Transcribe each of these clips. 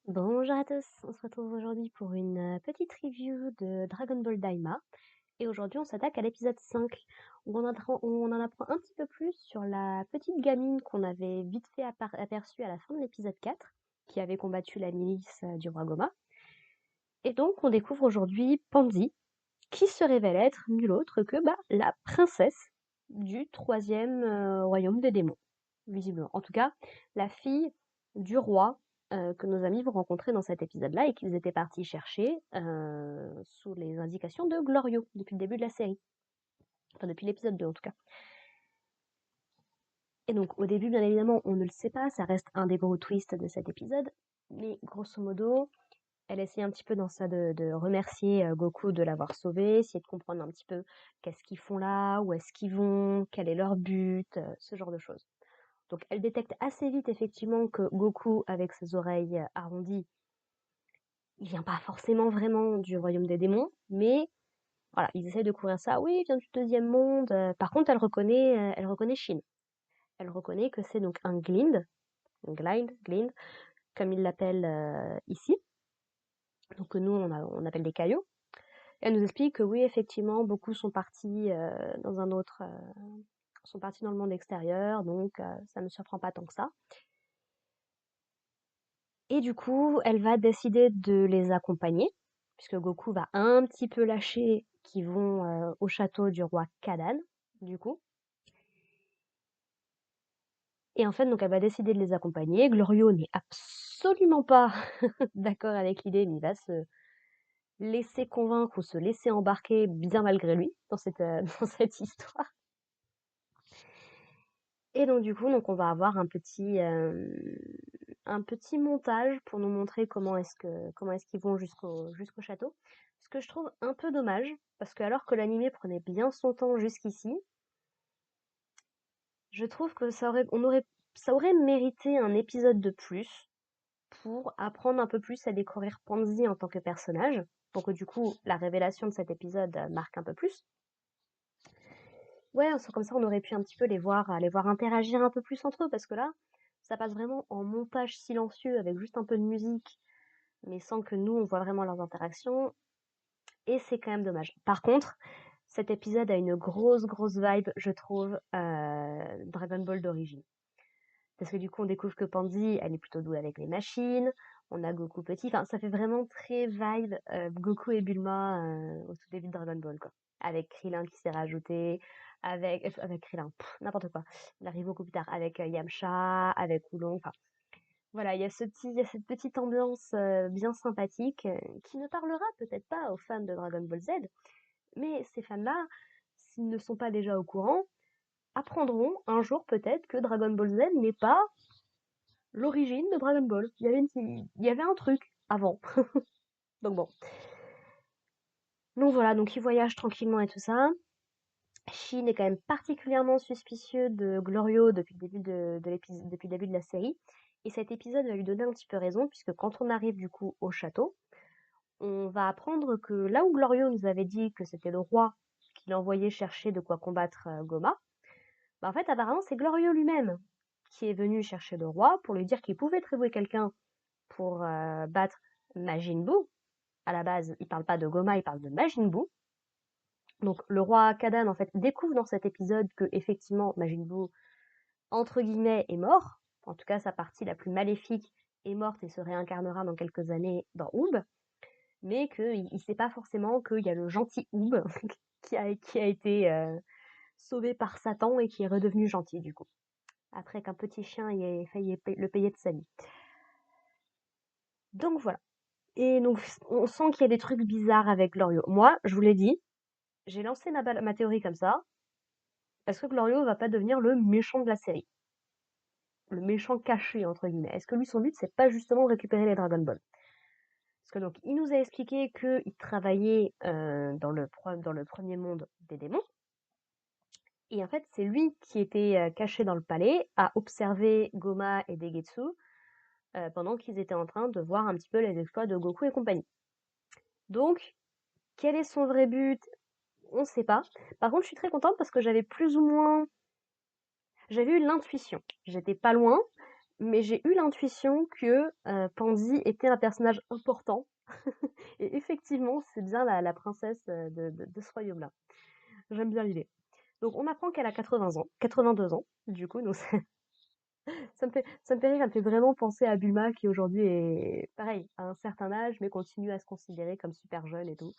Bonjour à tous, on se retrouve aujourd'hui pour une petite review de Dragon Ball Daima. Et aujourd'hui on s'attaque à l'épisode 5, où on en apprend un petit peu plus sur la petite gamine qu'on avait vite fait aperçue à la fin de l'épisode 4, qui avait combattu la milice du roi Goma. Et donc on découvre aujourd'hui Pansy, qui se révèle être nulle autre que la princesse du troisième royaume des démons, visiblement. En tout cas, la fille du roi que nos amis vont rencontrer dans cet épisode-là et qu'ils étaient partis chercher sous les indications de Glorio depuis le début de la série. Enfin, depuis l'épisode 2 en tout cas. Et donc, au début, bien évidemment, on ne le sait pas, ça reste un des gros twists de cet épisode. Mais grosso modo, elle essaie un petit peu dans ça de remercier Goku de l'avoir sauvé, essayer de comprendre un petit peu qu'est-ce qu'ils font là, où est-ce qu'ils vont, quel est leur but, ce genre de choses. Donc elle détecte assez vite effectivement que Goku, avec ses oreilles arrondies, il vient pas forcément vraiment du royaume des démons, mais voilà, ils essaient de couvrir ça. Oui, il vient du deuxième monde. Par contre, elle reconnaît Shin. Elle reconnaît que c'est donc un Glind, comme ils l'appellent ici. Donc que nous, on appelle des cailloux. Elle nous explique que oui, effectivement, beaucoup sont partis dans un autre, sont partis dans le monde extérieur, donc ça ne surprend pas tant que ça. Et du coup, elle va décider de les accompagner, puisque Goku va un petit peu lâcher qu'ils vont au château du roi Kadan, du coup. Et en fait, donc elle va décider de les accompagner. Glorio n'est absolument pas d'accord avec l'idée, mais il va se laisser convaincre ou se laisser embarquer bien malgré lui dans cette, dans cette histoire. Et donc du coup, donc on va avoir un petit montage pour nous montrer comment est-ce qu'ils vont jusqu'au château. Ce que je trouve un peu dommage, parce que alors que l'animé prenait bien son temps jusqu'ici, je trouve que ça aurait mérité un épisode de plus pour apprendre un peu plus à découvrir Pansy en tant que personnage, pour que du coup la révélation de cet épisode marque un peu plus. Ouais, comme ça on aurait pu un petit peu les voir interagir un peu plus entre eux, parce que là, ça passe vraiment en montage silencieux avec juste un peu de musique, mais sans que nous on voit vraiment leurs interactions, et c'est quand même dommage. Par contre, cet épisode a une grosse vibe, je trouve, Dragon Ball d'origine. Parce que du coup, on découvre que Pansy, elle est plutôt douée avec les machines, on a Goku petit, enfin, ça fait vraiment très vibe Goku et Bulma au tout début de Dragon Ball, quoi. Avec Krillin qui s'est rajouté, avec Krillin, n'importe quoi. Il arrive beaucoup plus tard, avec Yamcha, avec Oolong, enfin, voilà, il y a cette petite ambiance bien sympathique qui ne parlera peut-être pas aux fans de Dragon Ball Z, mais ces fans-là, s'ils ne sont pas déjà au courant, apprendront un jour peut-être que Dragon Ball Z n'est pas l'origine de Dragon Ball. Il y avait un truc avant. Donc bon. Donc voilà, donc ils voyagent tranquillement et tout ça. Shin est quand même particulièrement suspicieux de Glorio depuis le début depuis le début de la série. Et cet épisode va lui donner un petit peu raison, puisque quand on arrive du coup au château, on va apprendre que là où Glorio nous avait dit que c'était le roi qui l'envoyait chercher de quoi combattre Goma, en fait apparemment c'est Glorio lui-même qui est venu chercher le roi pour lui dire qu'il pouvait trouver quelqu'un pour battre Majin Buu. À la base, il parle pas de Goma, il parle de Majin Buu. Donc le roi Kadan en fait découvre dans cet épisode que effectivement Majin Buu entre guillemets est mort. En tout cas, sa partie la plus maléfique est morte et se réincarnera dans quelques années dans Oob, mais qu'il ne sait pas forcément qu'il y a le gentil Oob qui a été sauvé par Satan et qui est redevenu gentil du coup, après qu'un petit chien y ait failli le payer de sa vie. Donc voilà. Et donc on sent qu'il y a des trucs bizarres avec Glorio. Moi, je vous l'ai dit, j'ai lancé ma théorie comme ça. Est-ce que Glorio va pas devenir le méchant de la série? Le méchant caché, entre guillemets. Est-ce que lui, son but, c'est pas justement de récupérer les Dragon Ball? Parce que donc, il nous a expliqué qu'il travaillait dans le premier monde des démons. Et en fait, c'est lui qui était caché dans le palais à observer Goma et Degetsu pendant qu'ils étaient en train de voir un petit peu les exploits de Goku et compagnie. Donc, quel est son vrai but? On ne sait pas. Par contre, je suis très contente parce que j'avais eu l'intuition. J'étais pas loin, mais j'ai eu l'intuition que Pansy était un personnage important. Et effectivement, c'est bien la princesse de ce royaume-là. J'aime bien l'idée. Donc on apprend qu'elle a 80 ans, 82 ans, du coup, donc ça me fait rire, elle me fait vraiment penser à Bulma qui aujourd'hui est pareil, à un certain âge, mais continue à se considérer comme super jeune et tout.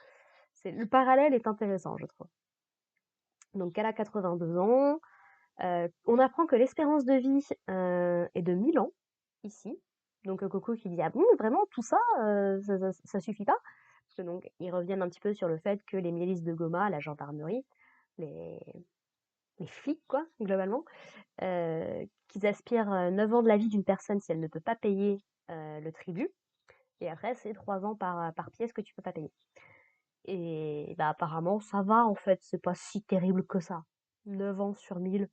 Le parallèle est intéressant, je trouve. Donc elle a 82 ans. On apprend que l'espérance de vie est de 1000 ans ici. Donc Coco qui dit ah bon vraiment tout ça, ça suffit pas? Parce que donc ils reviennent un petit peu sur le fait que les milices de Goma, la gendarmerie, les, les flics quoi globalement, qu'ils aspirent 9 ans de la vie d'une personne si elle ne peut pas payer le tribut. Et après, c'est 3 ans par pièce que tu peux pas payer. Et bah, apparemment, ça va en fait, c'est pas si terrible que ça. 9 ans sur 1000,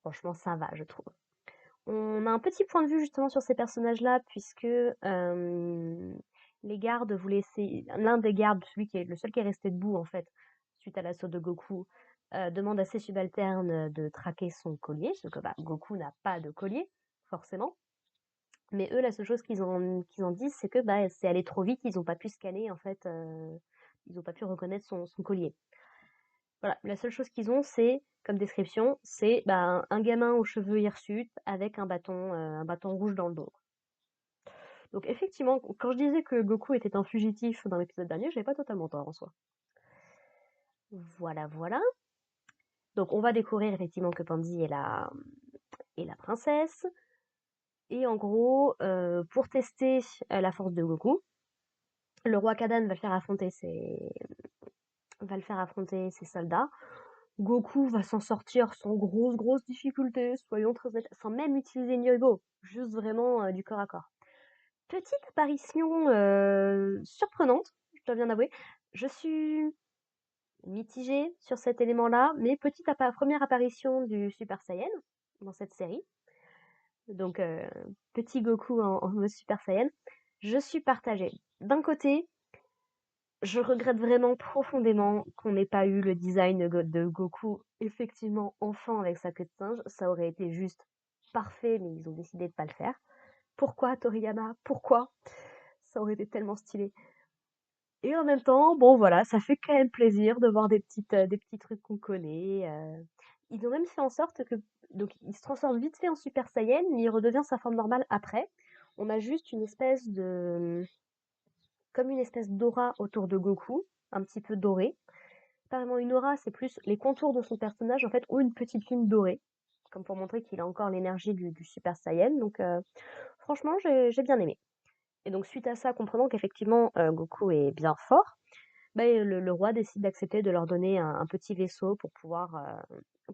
franchement, ça va, je trouve. On a un petit point de vue justement sur ces personnages-là, puisque les gardes voulaient essayer. L'un des gardes, celui qui est le seul qui est resté debout en fait, suite à l'assaut de Goku, demande à ses subalternes de traquer son collier, parce que bah, Goku n'a pas de collier, forcément. Mais eux, la seule chose qu'ils en disent, c'est que bah, c'est allé trop vite, ils n'ont pas pu scanner en fait, ils n'ont pas pu reconnaître son collier. Voilà, la seule chose qu'ils ont, c'est, comme description, c'est bah, un gamin aux cheveux hirsutes avec un bâton rouge dans le dos. Donc effectivement, quand je disais que Goku était un fugitif dans l'épisode dernier, j'avais pas totalement tort en soi. Voilà, voilà. Donc on va découvrir effectivement que Pansy est la princesse. Et en gros, pour tester la force de Goku, le roi Kadan va le faire affronter ses soldats. Goku va s'en sortir sans grosse difficulté, soyons très honnêtes, sans même utiliser Nyoibo, juste vraiment du corps à corps. Petite apparition surprenante, je dois bien avouer. Je suis mitigée sur cet élément-là, mais première apparition du Super Saiyan dans cette série. Donc petit Goku en mode Super Saiyan. Je suis partagée. D'un côté, je regrette vraiment profondément qu'on n'ait pas eu le design de Goku effectivement enfant avec sa queue de singe. Ça aurait été juste parfait, mais ils ont décidé de pas le faire. Pourquoi Toriyama? Pourquoi? Ça aurait été tellement stylé. Et en même temps, bon voilà, ça fait quand même plaisir de voir des petits trucs qu'on connaît. Ils ont même fait en sorte que donc il se transforme vite fait en Super Saiyan, mais il redevient sa forme normale après. On a juste comme une espèce d'aura autour de Goku, un petit peu dorée. Pas vraiment une aura, c'est plus les contours de son personnage en fait ont une petite ligne dorée, comme pour montrer qu'il a encore l'énergie du Super Saiyan. Donc franchement, j'ai bien aimé. Et donc suite à ça, comprenant qu'effectivement Goku est bien fort, bah, le roi décide d'accepter de leur donner un petit vaisseau pour pouvoir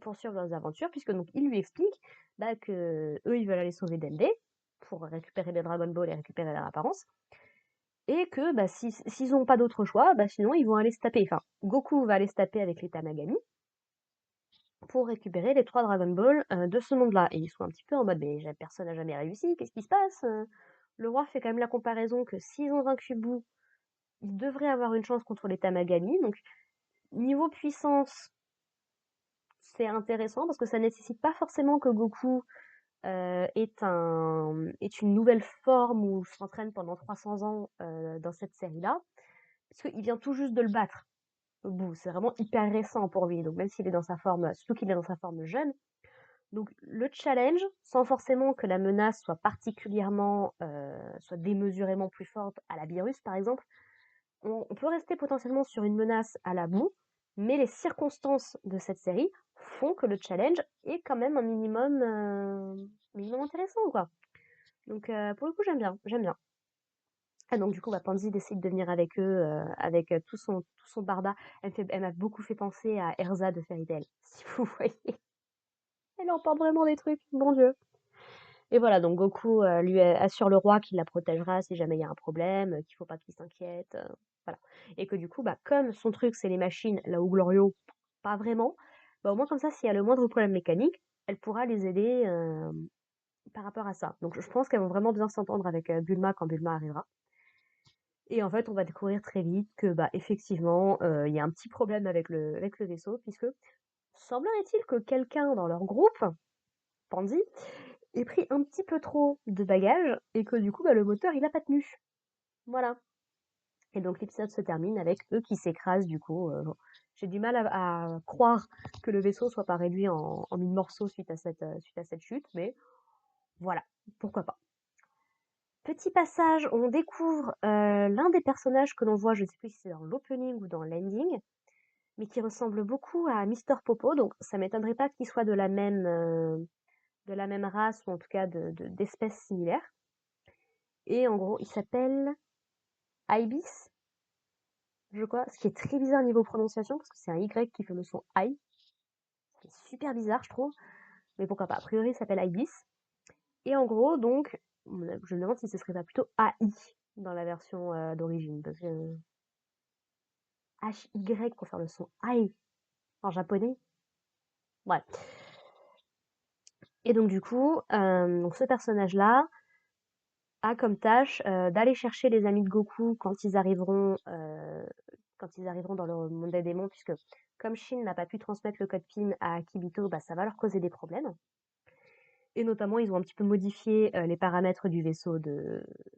poursuivre leurs aventures, puisque donc il lui explique bah, que eux ils veulent aller sauver Dende pour récupérer les Dragon Ball et récupérer leur apparence, et que bah, s'ils n'ont pas d'autre choix, bah, sinon ils vont aller se taper. Enfin, Goku va aller se taper avec les Tamagami pour récupérer les 3 Dragon Ball de ce monde-là. Et ils sont un petit peu en mode, mais personne n'a jamais réussi, qu'est-ce qui se passe? Le roi fait quand même la comparaison que s'ils ont vaincu Boo, ils devraient avoir une chance contre les Tamagami. Donc, niveau puissance, c'est intéressant parce que ça nécessite pas forcément que Goku est une nouvelle forme ou s'entraîne pendant 300 ans dans cette série-là, parce qu'il vient tout juste de le battre. Boo, c'est vraiment hyper récent pour lui, donc même s'il est dans sa forme, surtout qu'il est dans sa forme jeune. Donc le challenge, sans forcément que la menace soit soit démesurément plus forte à la Beerus par exemple, on peut rester potentiellement sur une menace à la boue, mais les circonstances de cette série font que le challenge est quand même un minimum intéressant, quoi. Donc pour le coup, j'aime bien. Ah donc du coup, bah, Pansy décide de venir avec eux, avec tout son barda. Elle m'a beaucoup fait penser à Erza de Fairy Tail, si vous voyez. Elle emporte vraiment des trucs, mon Dieu. Et voilà, donc Goku lui assure le roi qu'il la protégera si jamais il y a un problème, qu'il faut pas qu'il s'inquiète, voilà. Et que du coup, bah, comme son truc c'est les machines, là où Glorio, pas vraiment, bah, au moins comme ça, s'il y a le moindre problème mécanique, elle pourra les aider par rapport à ça. Donc je pense qu'elles vont vraiment bien s'entendre avec Bulma quand Bulma arrivera. Et en fait, on va découvrir très vite que bah effectivement, il y a un petit problème avec le vaisseau, puisque semblerait-il que quelqu'un dans leur groupe, Pansy, ait pris un petit peu trop de bagages et que du coup, bah, le moteur, il a pas tenu. Voilà. Et donc l'épisode se termine avec eux qui s'écrasent du coup. Bon. J'ai du mal à croire que le vaisseau soit pas réduit en 1000 morceaux suite à cette chute, mais voilà, pourquoi pas. Petit passage, on découvre l'un des personnages que l'on voit, je ne sais plus si c'est dans l'opening ou dans l'ending, mais qui ressemble beaucoup à Mister Popo, donc ça m'étonnerait pas qu'il soit de la même race, ou en tout cas d'espèces similaires. Et en gros, il s'appelle Ibis, je crois, ce qui est très bizarre niveau prononciation, parce que c'est un Y qui fait le son I, ce qui est super bizarre, je trouve, mais pourquoi pas. A priori, il s'appelle Ibis. Et en gros, donc, je me demande si ce serait pas plutôt AI dans la version d'origine, parce que HY pour faire le son I en japonais. Ouais. Et donc, du coup, donc ce personnage-là a comme tâche d'aller chercher les amis de Goku quand ils arriveront dans le monde des démons, puisque comme Shin n'a pas pu transmettre le code PIN à Kibito, bah, ça va leur causer des problèmes. Et notamment, ils ont un petit peu modifié les paramètres du vaisseau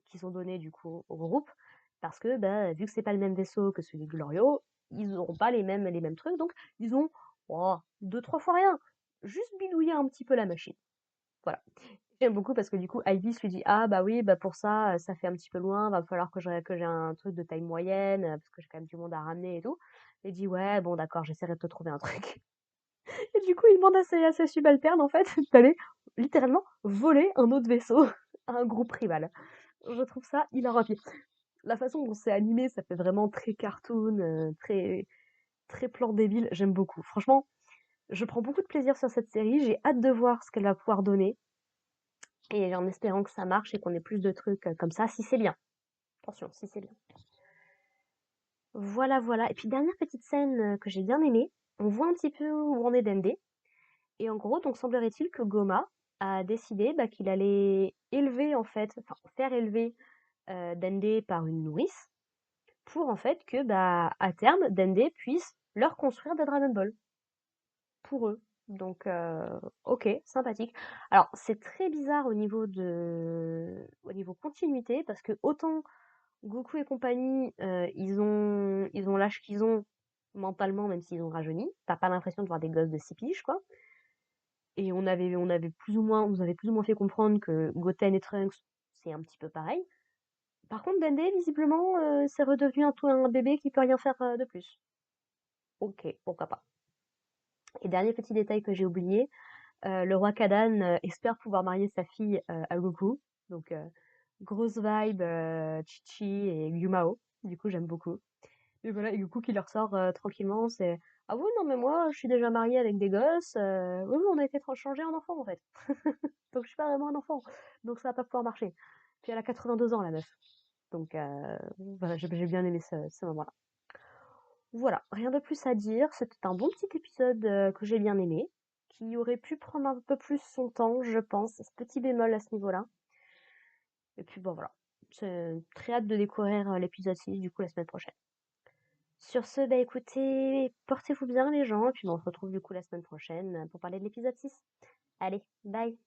qui sont donnés du coup au groupe, parce que bah, vu que c'est pas le même vaisseau que celui de Glorio, ils n'auront pas les mêmes trucs, donc ils ont oh, 2-3 fois rien, juste bidouillé un petit peu la machine. Voilà. J'aime beaucoup parce que du coup, Ivy lui dit ah bah oui, bah pour ça, ça fait un petit peu loin, va falloir que j'ai un truc de taille moyenne, parce que j'ai quand même du monde à ramener et tout. Et dit ouais, bon d'accord, j'essaierai de te trouver un truc. Et du coup, il demande à ses subalternes, en fait, d'aller littéralement voler un autre vaisseau à un groupe rival. Je trouve ça hilarant. Puis, la façon dont c'est animé, ça fait vraiment très cartoon, très plan débile. J'aime beaucoup. Franchement, je prends beaucoup de plaisir sur cette série. J'ai hâte de voir ce qu'elle va pouvoir donner. Et en espérant que ça marche et qu'on ait plus de trucs comme ça, si c'est bien. Attention, si c'est bien. Voilà, voilà. Et puis, dernière petite scène que j'ai bien aimée. On voit un petit peu où on est Dende. Et en gros, donc semblerait-il que Goma a décidé bah, qu'il allait élever en fait, enfin faire élever Dende par une nourrice pour en fait que bah à terme Dende puisse leur construire des Dragon Ball pour eux. Donc ok, sympathique. Alors c'est très bizarre au niveau continuité parce que autant Goku et compagnie ils ont l'âge qu'ils ont mentalement même s'ils ont rajeuni, t'as pas l'impression de voir des gosses de 6 piges quoi. Et on avait on nous avait plus ou moins fait comprendre que Goten et Trunks, c'est un petit peu pareil. Par contre, Dende, visiblement, c'est redevenu un bébé qui peut rien faire de plus. Ok, pourquoi pas. Et dernier petit détail que j'ai oublié, le roi Kadan espère pouvoir marier sa fille à Goku. Donc, grosse vibe Chi-Chi et Gyumao. Du coup, j'aime beaucoup. Et voilà, et Goku qui leur sort tranquillement, c'est ah oui, non, mais moi, je suis déjà mariée avec des gosses. Oui, oui, on a été changé en enfant, en fait. Donc, je suis pas vraiment un enfant. Donc, ça va pas pouvoir marcher. Puis, elle a 82 ans, la meuf. Donc, voilà, j'ai bien aimé ce moment-là. Voilà, rien de plus à dire. C'était un bon petit épisode que j'ai bien aimé, qui aurait pu prendre un peu plus son temps, je pense. Ce petit bémol à ce niveau-là. Et puis, bon, voilà. J'ai très hâte de découvrir l'épisode 6, du coup, la semaine prochaine. Sur ce, bah écoutez, portez-vous bien les gens, et puis bah, on se retrouve du coup la semaine prochaine pour parler de l'épisode 6. Allez, bye!